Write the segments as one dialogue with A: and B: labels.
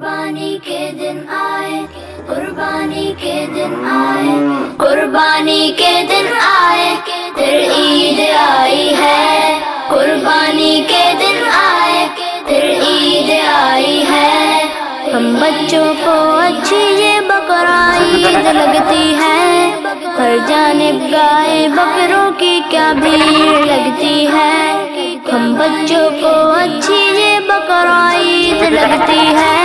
A: कुर्बानी के दिन आए, कुर्बानी के दिन आए, कुर्बानी के दिन आए, फिर ईद आई है। कुर्बानी के दिन आए, फिर ईद आई है। हम बच्चों को अच्छी ये बकरा ईद लगती है। हर जानिब गाय बकरों की क्या भीड़ लगती है। हम बच्चों को अच्छी ये बकरा ईद लगती है।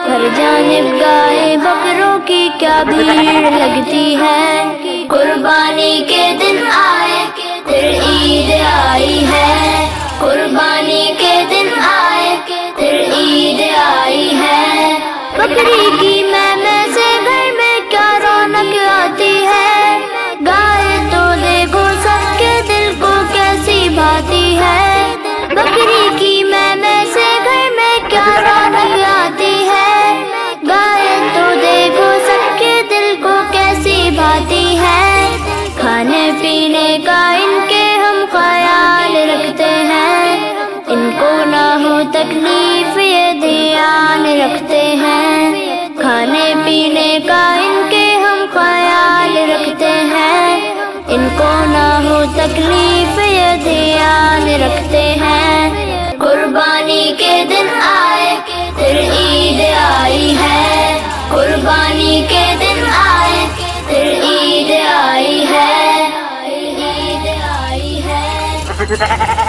A: हर जानिब गाय बकरों की क्या भीड़ लगती है। कुर्बानी के दिन आए, फिर ईद आई है। कुर्बानी के दिन आए, फिर ईद आई है। बकरी की मैं से घर में क्या रौनक आती है। गाय तो देखो सबके दिल को कैसी भाती है। बकरी की मैं से घर में क्या रौनक आती है। गाय तो देखो सबके दिल को कैसी भाती है। खाने पीने का इनके हम ख्याल रखते हैं। इनको ना हो तकलीफ ये ध्यान रखते हैं। खाने पीने का इनके हम ख्याल रखते हैं। इनको ना हो तकलीफ ये ध्यान रखते हैं। कुर्बानी के दिन आए, फिर ईद आई है। कुर्बानी के दिन आए, फिर ईद आई है। ईद आई है।